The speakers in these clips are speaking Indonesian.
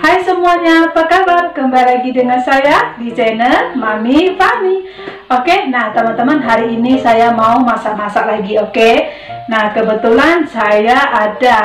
Hai semuanya, apa kabar? Kembali lagi dengan saya di channel Mami Fahmi. Oke, nah teman-teman, hari ini saya mau masak-masak lagi. Oke, nah kebetulan saya ada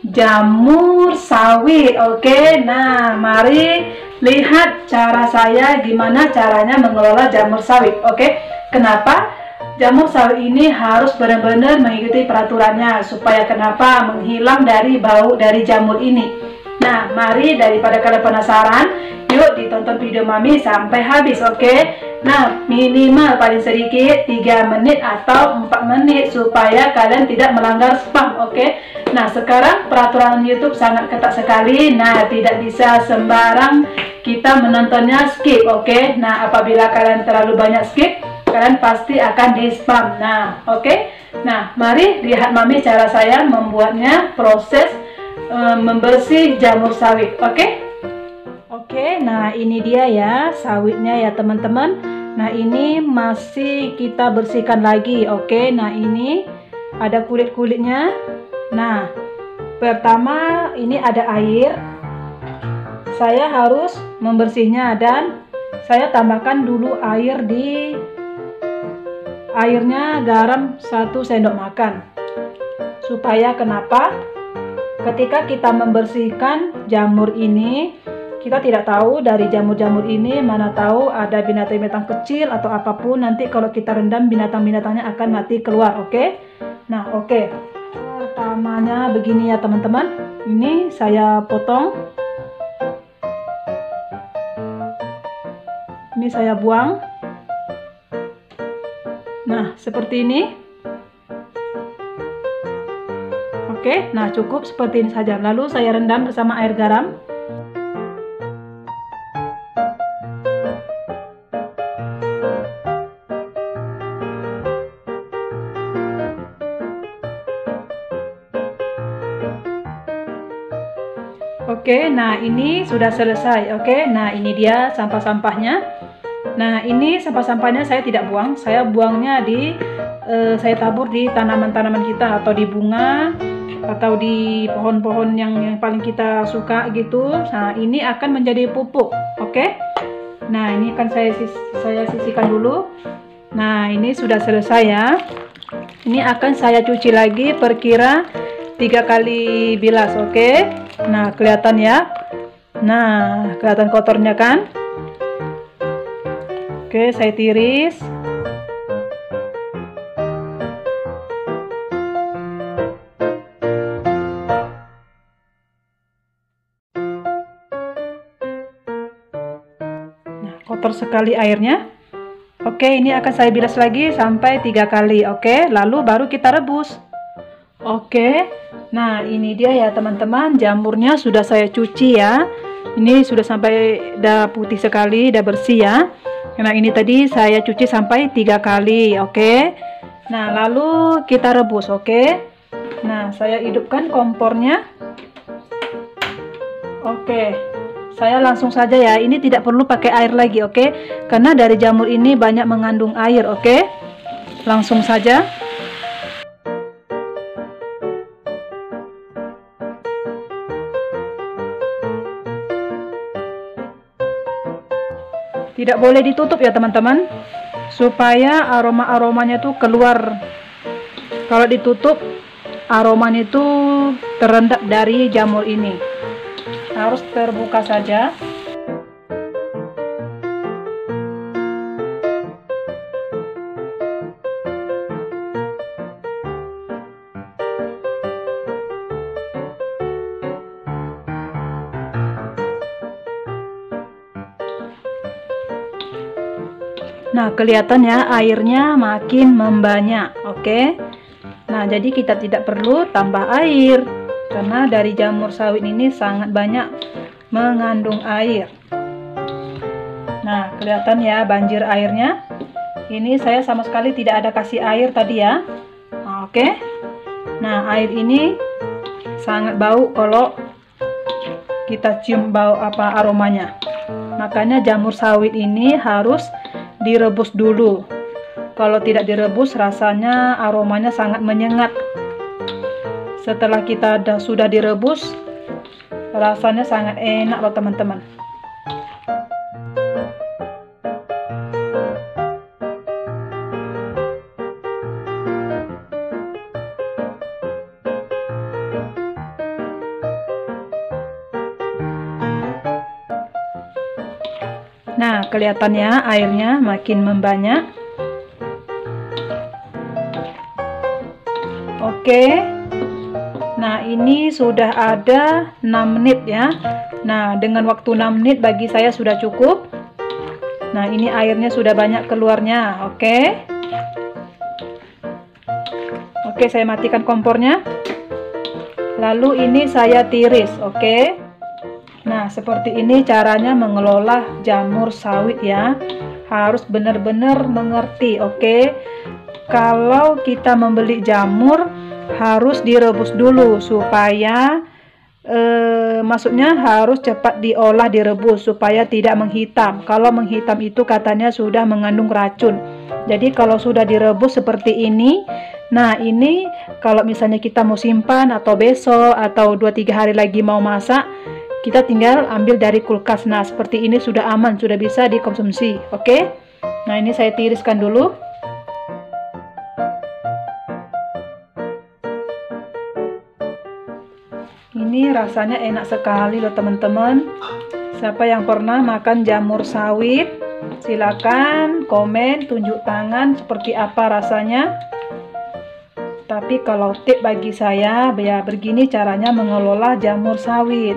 jamur sawit. Oke, nah mari lihat cara saya gimana caranya mengelola jamur sawit. Oke, kenapa? Jamur sawit ini harus benar-benar mengikuti peraturannya supaya kenapa menghilang dari bau dari jamur ini. Nah, mari daripada kalian penasaran, yuk ditonton video Mami sampai habis, oke? Nah, minimal paling sedikit 3 menit atau 4 menit supaya kalian tidak melanggar spam, oke? Nah, sekarang peraturan YouTube sangat ketat sekali. Nah, tidak bisa sembarang kita menontonnya skip, oke? Nah, apabila kalian terlalu banyak skip, kalian pasti akan di spam. Nah, oke? Nah, mari lihat Mami cara saya membuatnya, proses membersih jamur sawit. Oke, nah ini dia ya sawitnya ya teman-teman. Nah ini masih kita bersihkan lagi. Oke, nah ini ada kulit-kulitnya. Nah pertama ini ada air, saya harus membersihnya dan saya tambahkan dulu airnya garam 1 sendok makan. Supaya kenapa? Ketika kita membersihkan jamur ini, kita tidak tahu dari jamur-jamur ini, mana tahu ada binatang-binatang kecil atau apapun. Nanti kalau kita rendam, binatang-binatangnya akan mati keluar. Oke. Nah, oke. Pertamanya begini ya teman-teman. Ini saya potong. Ini saya buang. Nah, seperti ini. Oke, nah cukup seperti ini saja. Lalu saya rendam bersama air garam. Oke, nah ini sudah selesai. Oke, nah ini dia sampah-sampahnya. Nah ini sampah-sampahnya saya tidak buang. Saya buangnya saya tabur di tanaman-tanaman kita atau di bunga, atau di pohon-pohon yang paling kita suka gitu. Nah ini akan menjadi pupuk. Oke. Nah ini akan saya sisihkan dulu. Nah ini sudah selesai ya. Ini akan saya cuci lagi perkira 3 kali bilas. Oke. Nah kelihatan ya. Nah kelihatan kotornya kan. Oke, saya tiris. Kotor sekali airnya. Oke, ini akan saya bilas lagi sampai 3 kali. Oke, lalu baru kita rebus. Oke, nah ini dia ya teman-teman, jamurnya sudah saya cuci ya. Ini sudah sampai udah putih sekali, udah bersih ya. Nah ini tadi saya cuci sampai 3 kali. Oke, nah lalu kita rebus. Oke, nah saya hidupkan kompornya. Oke, saya langsung saja ya, ini tidak perlu pakai air lagi, oke? Karena dari jamur ini banyak mengandung air, oke? Langsung saja. Tidak boleh ditutup ya teman-teman, supaya aroma-aromanya tuh keluar. Kalau ditutup, aromanya itu terendap dari jamur ini. Harus terbuka saja. Nah, kelihatan ya airnya makin membanyak. Oke. Nah, jadi kita tidak perlu tambah air. Karena dari jamur sawit ini sangat banyak mengandung air. Nah kelihatan ya banjir airnya. Ini saya sama sekali tidak ada kasih air tadi ya. Nah, oke. Nah air ini sangat bau kalau kita cium bau aromanya. Makanya jamur sawit ini harus direbus dulu. Kalau tidak direbus rasanya aromanya sangat menyengat. Setelah kita sudah direbus, Rasanya sangat enak loh teman-teman. Nah, kelihatannya airnya makin membanyak. Oke. Nah, ini sudah ada 6 menit ya. Nah, dengan waktu 6 menit bagi saya sudah cukup. Nah, ini airnya sudah banyak keluarnya. Oke. Oke, saya matikan kompornya. Lalu ini saya tiris, oke. Nah, seperti ini caranya mengelola jamur sawit ya. Harus benar-benar mengerti, oke. Kalau kita membeli jamur harus direbus dulu supaya maksudnya harus cepat diolah, direbus supaya tidak menghitam. Kalau menghitam itu katanya sudah mengandung racun. Jadi kalau sudah direbus seperti ini, nah ini kalau misalnya kita mau simpan atau besok atau 2-3 hari lagi mau masak, kita tinggal ambil dari kulkas. Nah, seperti ini sudah aman, sudah bisa dikonsumsi. Oke. Nah, ini saya tiriskan dulu. Ini rasanya enak sekali loh teman-teman. Siapa yang pernah makan jamur sawit, silakan komen, tunjuk tangan seperti apa rasanya. Tapi kalau tip bagi saya, ya begini caranya mengelola jamur sawit.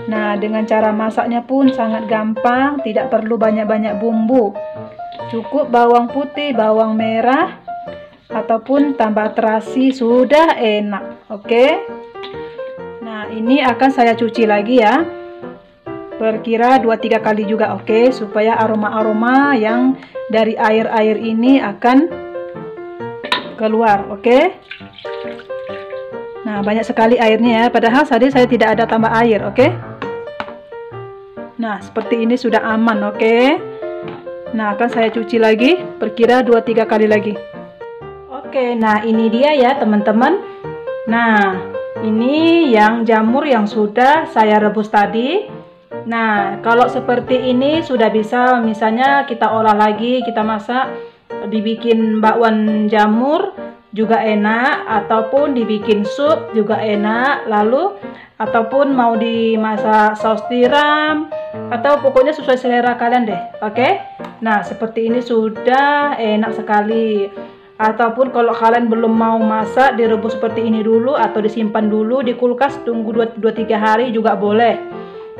Nah, dengan cara masaknya pun sangat gampang, tidak perlu banyak-banyak bumbu. Cukup bawang putih, bawang merah, ataupun tambah terasi, sudah enak. Oke. Nah, ini akan saya cuci lagi ya. Perkira 2-3 kali juga, oke, supaya aroma-aroma yang dari air-air ini akan keluar, oke. Nah, banyak sekali airnya ya, padahal tadi saya tidak ada tambah air, oke. Nah, seperti ini sudah aman, oke. Nah, akan saya cuci lagi, perkira 2-3 kali lagi. Oke, nah ini dia ya teman-teman. Nah, ini yang jamur yang sudah saya rebus tadi. Nah, kalau seperti ini sudah bisa, misalnya kita olah lagi, kita masak, dibikin bakwan jamur juga enak, ataupun dibikin sup juga enak. Lalu ataupun mau dimasak saus tiram, atau pokoknya sesuai selera kalian deh, oke. Nah, seperti ini sudah enak sekali. Ataupun kalau kalian belum mau masak, direbus seperti ini dulu atau disimpan dulu di kulkas, tunggu 2-3 hari juga boleh.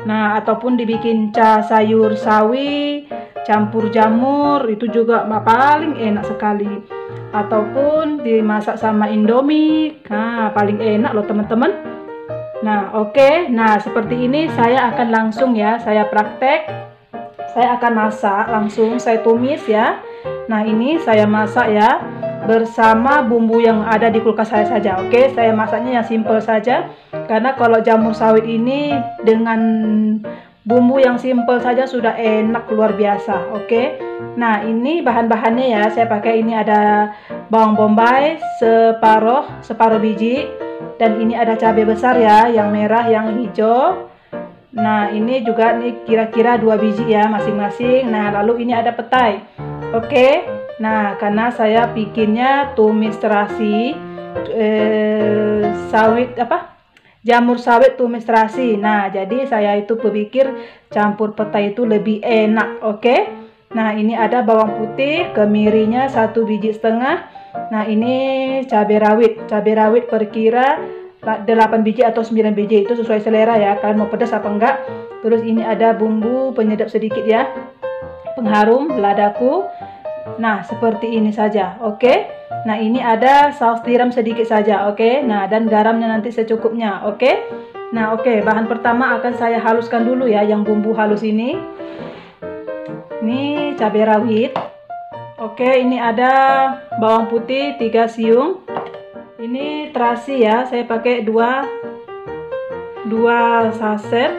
Nah, ataupun dibikin sayur sawi campur jamur, itu juga paling enak sekali. Ataupun dimasak sama Indomie, nah paling enak loh teman-teman. Nah, oke. Nah, seperti ini saya akan langsung ya, saya praktek. Saya akan masak langsung, saya tumis ya. Nah, ini saya masak ya bersama bumbu yang ada di kulkas saya saja. Oke, saya masaknya yang simple saja. Karena kalau jamur sawit ini dengan bumbu yang simple saja sudah enak luar biasa. Oke. Nah, ini bahan-bahannya ya. Saya pakai ini ada bawang bombay separuh biji. Dan ini ada cabai besar ya, yang merah, yang hijau. Nah, ini juga nih kira-kira 2 biji ya masing-masing. Nah, lalu ini ada petai. Oke. Nah, karena saya bikinnya tumis terasi jamur sawit tumis terasi. Nah, jadi saya itu berpikir campur petai itu lebih enak. Oke. Nah, ini ada bawang putih, kemirinya 1,5 biji. Nah, ini cabai rawit perkira 8 biji atau 9 biji, itu sesuai selera ya, kalian mau pedas apa enggak. Terus ini ada bumbu penyedap sedikit ya, pengharum, ladaku. Nah, seperti ini saja, oke. Nah, ini ada saus tiram sedikit saja, oke. Nah, dan garamnya nanti secukupnya, oke. Nah, oke, bahan pertama akan saya haluskan dulu ya, yang bumbu halus ini. Ini cabai rawit. Oke, ini ada bawang putih 3 siung. Ini terasi ya, saya pakai 2 saset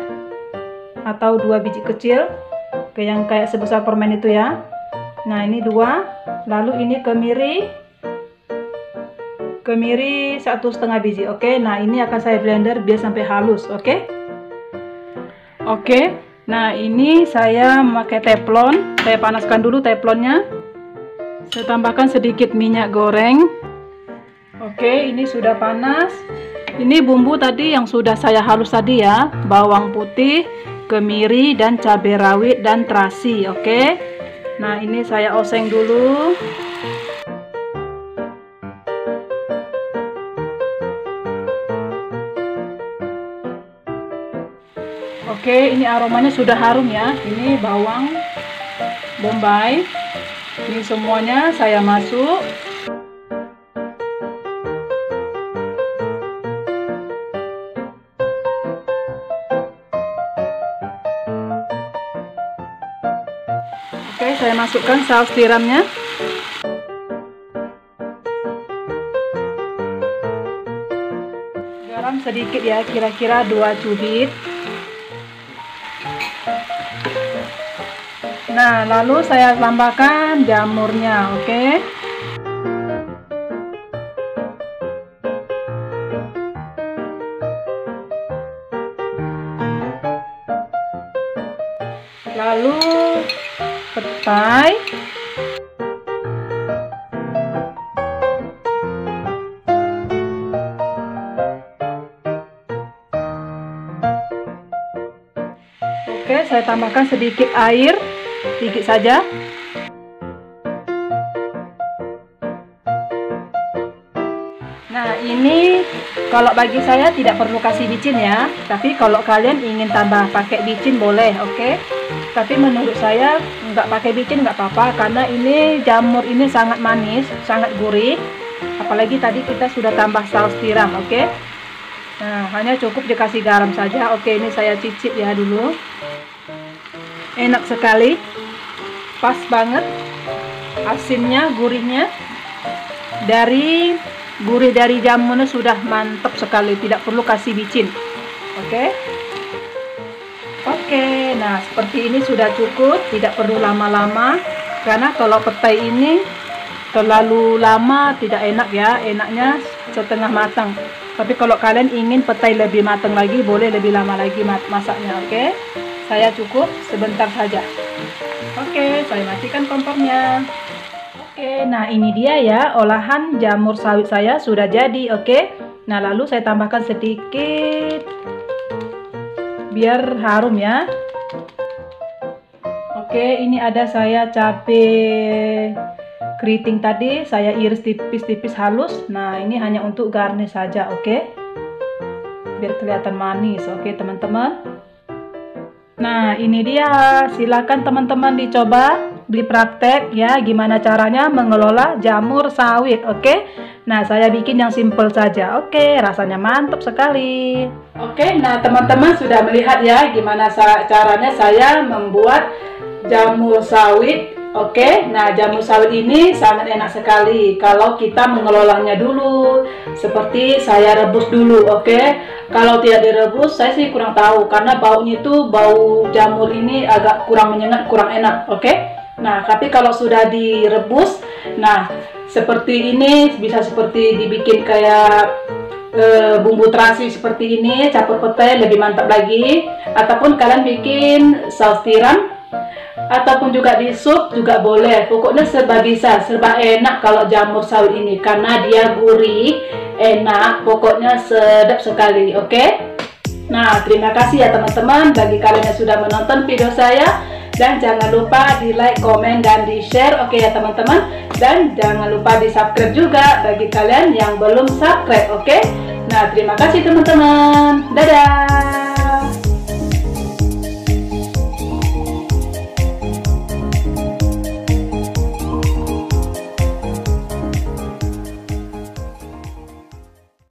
atau 2 biji kecil, yang kayak sebesar permen itu ya. Nah, ini 2. Lalu ini kemiri 1,5 biji. Oke, nah ini akan saya blender biar sampai halus. Oke. Oke, nah ini saya memakai teflon. Saya panaskan dulu teflonnya. Saya tambahkan sedikit minyak goreng. Oke, ini sudah panas. Ini bumbu tadi yang sudah saya halus tadi ya, bawang putih, kemiri, dan cabai rawit dan terasi. Oke, nah ini saya oseng dulu. Oke, ini aromanya sudah harum ya. Ini bawang bombay. Ini semuanya saya masuk. Oke, saya masukkan saus tiramnya. Garam sedikit ya, kira-kira 2 cubit. Nah, lalu saya tambahkan jamurnya, oke. Lalu petai. Oke, saya tambahkan sedikit air. Sedikit saja. Nah, ini kalau bagi saya tidak perlu kasih bicin ya, tapi kalau kalian ingin tambah pakai bicin boleh, oke. Tapi menurut saya nggak pakai bicin nggak apa-apa, karena ini jamur ini sangat manis, sangat gurih. Apalagi tadi kita sudah tambah saus tiram, oke. Nah, hanya cukup dikasih garam saja. Oke, ini saya cicip ya dulu. Enak sekali, pas banget asinnya, gurihnya, gurih dari jamurnya sudah mantap sekali, tidak perlu kasih bicin. Oke, nah seperti ini sudah cukup, tidak perlu lama-lama, karena kalau petai ini terlalu lama tidak enak ya, enaknya setengah matang. Tapi kalau kalian ingin petai lebih matang lagi, boleh lebih lama lagi masaknya, oke. Saya cukup sebentar saja. Oke, saya matikan kompornya. Oke, nah ini dia ya, olahan jamur sawit saya sudah jadi, oke. Nah, lalu saya tambahkan sedikit biar harum ya. Oke, ini ada saya cabai keriting tadi, saya iris tipis-tipis halus. Nah, ini hanya untuk garnish saja, oke. Biar kelihatan manis, oke teman-teman. Nah, ini dia, silakan teman-teman dicoba, dipraktek ya, gimana caranya mengelola jamur sawit, oke. Nah, saya bikin yang simple saja, oke, rasanya mantap sekali. Oke, nah teman-teman sudah melihat ya, gimana caranya saya membuat jamur sawit, oke. Nah, jamur sawit ini sangat enak sekali kalau kita mengelolanya dulu, seperti saya rebus dulu, oke. Kalau tidak direbus, saya sih kurang tahu, karena baunya itu, bau jamur ini agak kurang menyengat, kurang enak, oke. Nah, tapi kalau sudah direbus, nah seperti ini, bisa seperti dibikin kayak bumbu terasi seperti ini, campur petai lebih mantap lagi. Ataupun kalian bikin saus tiram, ataupun juga di sup juga boleh. Pokoknya serba bisa, serba enak kalau jamur sawit ini, karena dia gurih, enak, pokoknya sedap sekali, oke. Nah, terima kasih ya teman-teman bagi kalian yang sudah menonton video saya, dan jangan lupa di like, komen, dan di share, oke ya teman-teman. Dan jangan lupa di subscribe juga bagi kalian yang belum subscribe, oke. Nah, terima kasih teman-teman, dadah.